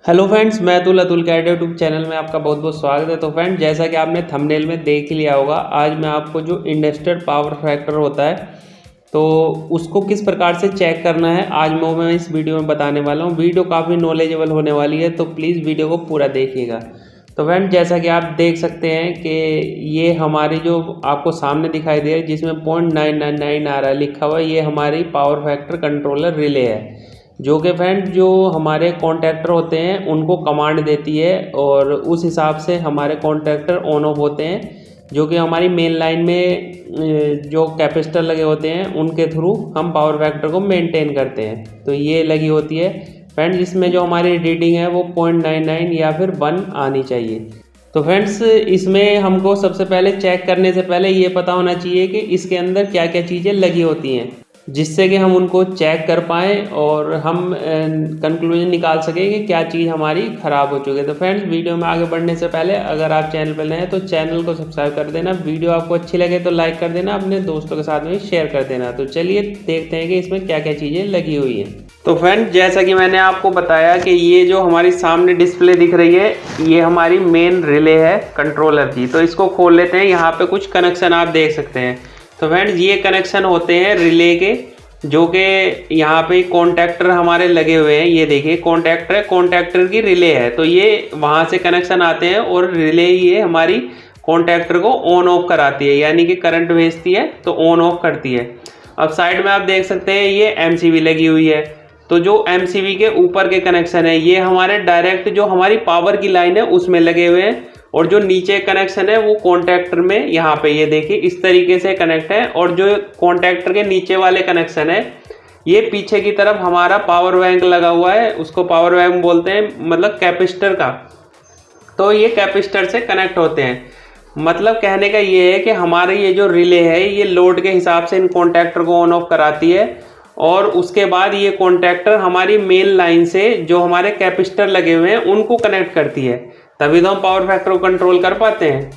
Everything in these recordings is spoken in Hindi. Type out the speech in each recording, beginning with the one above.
हेलो फ्रेंड्स, मैं अतुल कैड यूट्यूब चैनल में आपका बहुत बहुत स्वागत है। तो फ्रेंड्स, जैसा कि आपने थंबनेल में देख लिया होगा, आज मैं आपको जो इंडस्ट्रियल पावर फैक्टर होता है तो उसको किस प्रकार से चेक करना है आज मैं इस वीडियो में बताने वाला हूँ। वीडियो काफ़ी नॉलेजेबल होने वाली है, तो प्लीज़ वीडियो को पूरा देखिएगा। तो फ्रेंड्स, जैसा कि आप देख सकते हैं कि ये हमारी जो आपको सामने दिखाई दे रही है जिसमें 0.999 आ रहा है लिखा हुआ है, ये हमारी पावर फैक्टर कंट्रोलर रिले है, जो कि फ्रेंड जो हमारे कॉन्टैक्टर होते हैं उनको कमांड देती है और उस हिसाब से हमारे कॉन्टैक्टर ऑन ऑफ होते हैं, जो कि हमारी मेन लाइन में जो कैपेसिटर लगे होते हैं उनके थ्रू हम पावर फैक्टर को मेंटेन करते हैं। तो ये लगी होती है फ्रेंड, जिसमें जो हमारी रीडिंग है वो 0.99 या फिर 1 आनी चाहिए। तो फ्रेंड्स, इसमें हमको सबसे पहले चेक करने से पहले ये पता होना चाहिए कि इसके अंदर क्या क्या चीज़ें लगी होती हैं, जिससे कि हम उनको चेक कर पाएँ और हम कंक्लूजन निकाल सकें कि क्या चीज़ हमारी ख़राब हो चुकी है। तो फ्रेंड्स, वीडियो में आगे बढ़ने से पहले अगर आप चैनल पर नए हैं तो चैनल को सब्सक्राइब कर देना, वीडियो आपको अच्छी लगे तो लाइक कर देना, अपने दोस्तों के साथ में शेयर कर देना। तो चलिए देखते हैं कि इसमें क्या क्या चीज़ें लगी हुई हैं। तो फ्रेंड्स, जैसा कि मैंने आपको बताया कि ये जो हमारी सामने डिस्प्ले दिख रही है ये हमारी मेन रिले है कंट्रोलर की। तो इसको खोल लेते हैं। यहाँ पे कुछ कनेक्शन आप देख सकते हैं। तो फ्रेंड्स, ये कनेक्शन होते हैं रिले के, जो कि यहाँ पे कॉन्टैक्टर हमारे लगे हुए हैं। ये देखिए कॉन्टैक्टर है, कॉन्टैक्टर की रिले है, तो ये वहाँ से कनेक्शन आते हैं और रिले ये हमारी कॉन्टैक्टर को ऑन ऑफ कराती है, यानी कि करंट भेजती है तो ऑन ऑफ करती है। अब साइड में आप देख सकते हैं ये एमसीबी लगी हुई है। तो जो एमसीबी के ऊपर के कनेक्शन है ये हमारे डायरेक्ट जो हमारी पावर की लाइन है उसमें लगे हुए हैं, और जो नीचे कनेक्शन है वो कॉन्टैक्टर में यहाँ पे ये देखिए इस तरीके से कनेक्ट है। और जो कॉन्टैक्टर के नीचे वाले कनेक्शन है ये पीछे की तरफ हमारा पावर बैंक लगा हुआ है, उसको पावर बैंक बोलते हैं, मतलब कैपेसिटर का। तो ये कैपेसिटर से कनेक्ट होते हैं। मतलब कहने का ये है कि हमारे ये जो रिले है ये लोड के हिसाब से इन कॉन्टैक्टर को ऑन ऑफ कराती है, और उसके बाद ये कॉन्टैक्टर हमारी मेन लाइन से जो हमारे कैपेसिटर लगे हुए हैं उनको कनेक्ट करती है, तभी तो हम पावर फैक्टर को कंट्रोल कर पाते हैं।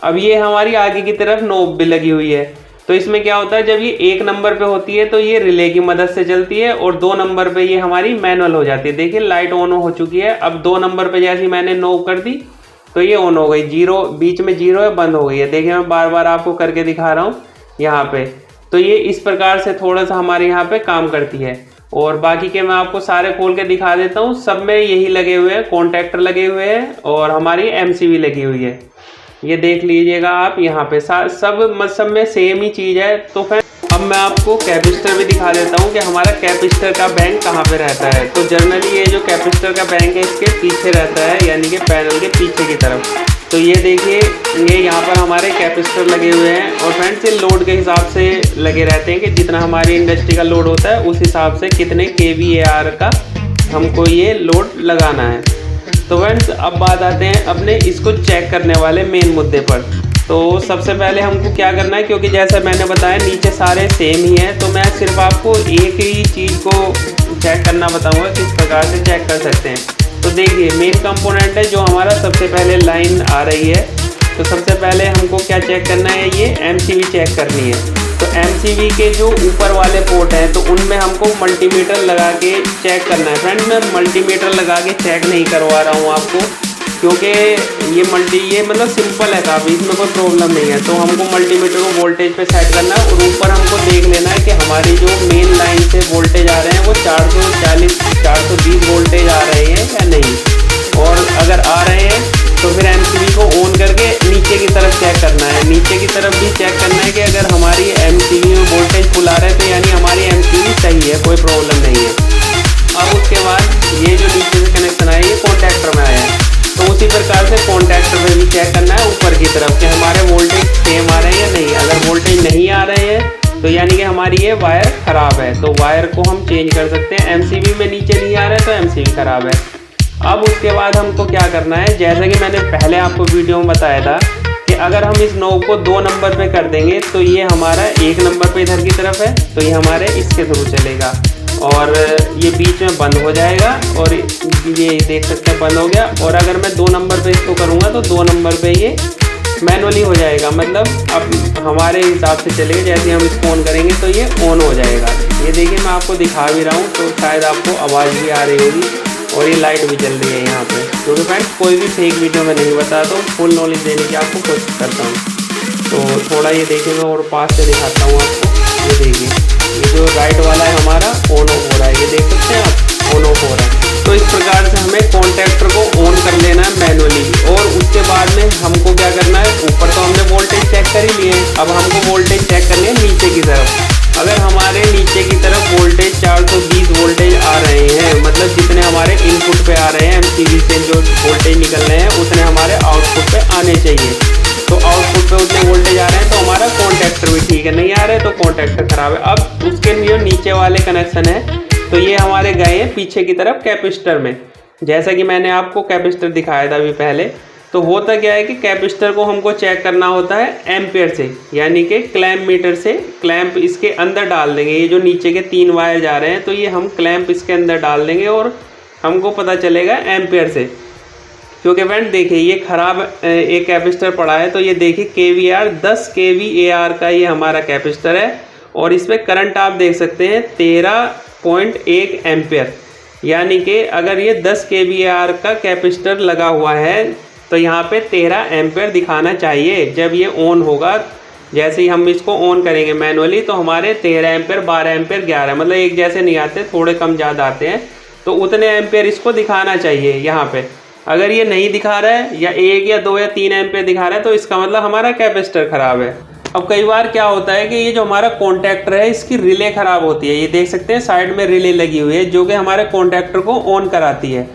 अब ये हमारी आगे की तरफ नोब भी लगी हुई है। तो इसमें क्या होता है, जब ये 1 नंबर पे होती है तो ये रिले की मदद से चलती है, और 2 नंबर पे ये हमारी मैनुअल हो जाती है। देखिए लाइट ऑन हो चुकी है। अब 2 नंबर पे जैसे मैंने नोब कर दी तो ये ऑन हो गई, जीरो बीच में जीरो है, बंद हो गई है। देखिए मैं बार बार आपको करके दिखा रहा हूँ यहाँ पे। तो ये इस प्रकार से थोड़ा सा हमारे यहाँ पे काम करती है। और बाकी के मैं आपको सारे खोल के दिखा देता हूँ। सब में यही लगे हुए हैं, कॉन्टैक्टर लगे हुए हैं और हमारी एमसीबी लगी हुई है। ये देख लीजिएगा आप यहाँ पे सब में सेम ही चीज़ है। तो फिर अब मैं आपको कैपेसिटर भी दिखा देता हूँ कि हमारा कैपेसिटर का बैंक कहाँ पे रहता है। तो जनरली ये जो कैपेसिटर का बैंक है इसके पीछे रहता है, यानी कि पैनल के पीछे की तरफ। तो ये देखिए ये यहाँ पर हमारे कैपेसिटर लगे हुए हैं, और फ्रेंड्स ये लोड के हिसाब से लगे रहते हैं कि जितना हमारी इंडस्ट्री का लोड होता है उस हिसाब से कितने kVAR का हमको ये लोड लगाना है। तो फ्रेंड्स, अब बात आते हैं अपने इसको चेक करने वाले मेन मुद्दे पर। तो सबसे पहले हमको क्या करना है, क्योंकि जैसा मैंने बताया नीचे सारे सेम ही हैं, तो मैं सिर्फ आपको एक ही चीज़ को चेक करना बताऊँगा किस प्रकार से चेक कर सकते हैं। तो देखिए मेन कंपोनेंट है जो हमारा सबसे पहले लाइन आ रही है। तो सबसे पहले हमको क्या चेक करना है, ये एमसीबी चेक करनी है। तो एमसीबी के जो ऊपर वाले पोर्ट हैं तो उनमें हमको मल्टीमीटर लगा के चेक करना है। फ्रेंड, मैं मल्टीमीटर लगा के चेक नहीं करवा रहा हूँ आपको, क्योंकि ये मतलब सिंपल है काफ़ी, इसमें कोई प्रॉब्लम नहीं है। तो हमको मल्टीमीटर को वोल्टेज पे सेट करना है, और ऊपर हमको देख लेना है कि हमारी जो मेन लाइन से वोल्टेज आ रहे हैं वो 440 420 वोल्टेज आ रहे हैं या नहीं। और अगर आ रहे हैं तो फिर एमसीबी को ऑन करके नीचे की तरफ चेक करना है। नीचे की तरफ भी चेक करना है कि अगर हमारी एमसीबी में वोल्टेज फुल आ रहा है तो यानी हमारी एमसीबी सही है, कोई प्रॉब्लम नहीं है। अब उसके बाद ये जो नीचे से कनेक्शन आया ये कॉन्टैक्टर में आया है, तो उसी प्रकार से कॉन्टैक्टर में भी चेक करना है ऊपर की तरफ कि हमारे वोल्टेज सेम आ रहे हैं या नहीं। अगर वोल्टेज नहीं आ रहे हैं तो यानी कि हमारी ये वायर ख़राब है, तो वायर को हम चेंज कर सकते हैं। एमसीबी में नीचे नहीं आ रहा है तो एमसीबी ख़राब है। अब उसके बाद हमको क्या करना है, जैसा कि मैंने पहले आपको वीडियो में बताया था कि अगर हम इस नोब को 2 नंबर पे कर देंगे तो ये हमारा 1 नंबर पे इधर की तरफ है, तो ये हमारे इसके थ्रू चलेगा और ये बीच में बंद हो जाएगा, और ये देख सकते हैं बंद हो गया। और अगर मैं 2 नंबर पे इसको करूँगा तो 2 नंबर पे ये मैनुअली हो जाएगा, मतलब अब हमारे हिसाब से चलेगा। जैसे हम इसको ऑन करेंगे तो ये ऑन हो जाएगा। ये देखिए मैं आपको दिखा भी रहा हूँ, तो शायद आपको आवाज़ भी आ रही होगी। और ये लाइट भी जल रही है यहाँ पे, क्योंकि फ्रेंड्स कोई भी फेक वीडियो में नहीं बताता हूँ, फुल नॉलेज देने की आपको कोशिश करता हूँ। तो थोड़ा ये देखिए मैं और पास से दिखाता हूँ आपको। ये देखिए, ये जो राइट वाला है हमारा ऑन ऑफ हो रहा है, ये देख सकते हैं आप, ऑन ऑफ हो रहा है। तो इस प्रकार से हमें कॉन्टैक्टर को ऑन कर लेना है मैनुअली, और उसके बाद में हमको क्या करना है, ऊपर तो हमने वोल्टेज चेक कर ही लिए, अब हमको वोल्टेज चेक करनी है नीचे की तरफ। अगर हमारे नीचे की तरफ वोल्टेज 420 वोल्टेज आ रहे हैं, मतलब जितने हमारे इनपुट पे आ रहे हैं एमसीबी से जो वोल्टेज निकल रहे हैं उतने हमारे आउटपुट पे आने चाहिए। तो आउटपुट पे उतने वोल्टेज आ रहे हैं तो हमारा कॉन्टैक्टर भी ठीक है, नहीं आ रहे तो कॉन्टैक्टर खराब है। अब उसके जो नीचे वाले कनेक्शन है, तो ये हमारे गए हैं पीछे की तरफ कैपेसिटर में। जैसा कि मैंने आपको कैपेसिटर दिखाया था अभी पहले, तो होता क्या है कि कैपेसिटर को हमको चेक करना होता है एम्पेयर से, यानी कि क्लैंप मीटर से क्लैंप इसके अंदर डाल देंगे। ये जो नीचे के 3 वायर जा रहे हैं, तो ये हम क्लैंप इसके अंदर डाल देंगे और हमको पता चलेगा एम्पेयर से। क्योंकि फ्रेंड देखिए, ये ख़राब एक कैपेसिटर पड़ा है, तो ये देखिए KVR 10 kVAR का ये हमारा कैपेसिटर है, और इसमें करंट आप देख सकते हैं 13.1 एम्पेयर। यानी कि अगर ये 10 kVAR का कैपेसिटर लगा हुआ है तो यहाँ पे 13 एम्पेयर दिखाना चाहिए जब ये ऑन होगा। जैसे ही हम इसको ऑन करेंगे मैनुअली, तो हमारे 13 एम्पेयर, 12 एम्पेयर, 11, मतलब एक जैसे नहीं आते, थोड़े कम ज़्यादा आते हैं। तो उतने एम्पेयर इसको दिखाना चाहिए यहाँ पे। अगर ये नहीं दिखा रहा है, या 1 या 2 या 3 एम्पेयर दिखा रहा है, तो इसका मतलब हमारा कैपेसिटर ख़राब है। अब कई बार क्या होता है कि ये जो हमारा कॉन्टैक्टर है, इसकी रिले ख़राब होती है। ये देख सकते हैं साइड में रिले लगी हुई है, जो कि हमारे कॉन्टैक्टर को ऑन कराती है।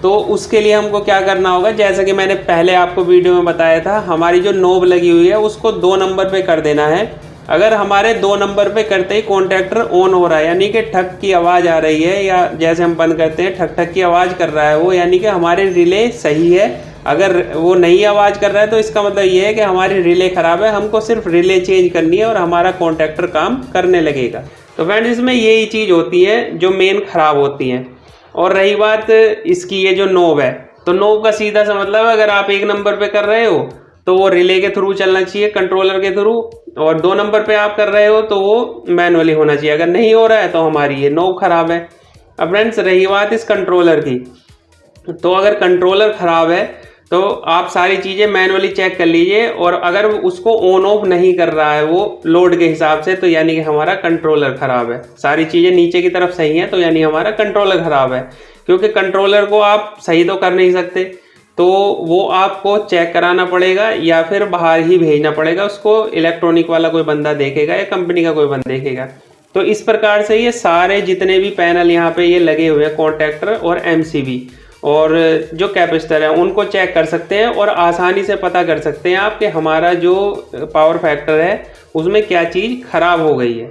तो उसके लिए हमको क्या करना होगा, जैसा कि मैंने पहले आपको वीडियो में बताया था, हमारी जो नोब लगी हुई है उसको 2 नंबर पे कर देना है। अगर हमारे 2 नंबर पे करते ही कॉन्टैक्टर ऑन हो रहा है, यानी कि ठक की आवाज़ आ रही है, या जैसे हम बंद करते हैं ठक ठक की आवाज़ कर रहा है वो, यानी कि हमारे रिले सही है। अगर वो नई आवाज़ कर रहा है तो इसका मतलब ये है कि हमारी रिले ख़राब है, हमको सिर्फ रिले चेंज करनी है और हमारा कॉन्टैक्टर काम करने लगेगा। तो फ्रेंड्स, इसमें यही चीज़ होती है जो मेन ख़राब होती है। और रही बात इसकी ये जो नोब है, तो नोब का सीधा सा मतलब अगर आप 1 नंबर पे कर रहे हो तो वो रिले के थ्रू चलना चाहिए, कंट्रोलर के थ्रू, और 2 नंबर पे आप कर रहे हो तो वो मैनुअली होना चाहिए। अगर नहीं हो रहा है तो हमारी ये नोब ख़राब है। अब फ्रेंड्स, रही बात इस कंट्रोलर की, तो अगर कंट्रोलर ख़राब है तो आप सारी चीज़ें मैनुअली चेक कर लीजिए, और अगर उसको ऑन ऑफ नहीं कर रहा है वो लोड के हिसाब से, तो यानी कि हमारा कंट्रोलर ख़राब है। सारी चीज़ें नीचे की तरफ सही हैं, तो यानी हमारा कंट्रोलर ख़राब है। क्योंकि कंट्रोलर को आप सही तो कर नहीं सकते, तो वो आपको चेक कराना पड़ेगा या फिर बाहर ही भेजना पड़ेगा उसको। इलेक्ट्रॉनिक वाला कोई बंदा देखेगा या कंपनी का कोई बंदा देखेगा। तो इस प्रकार से ये सारे जितने भी पैनल यहाँ पे ये लगे हुए हैं, कॉन्टैक्टर और एमसीबी और जो कैपेसिटर है, उनको चेक कर सकते हैं और आसानी से पता कर सकते हैं आप कि हमारा जो पावर फैक्टर है उसमें क्या चीज़ ख़राब हो गई है।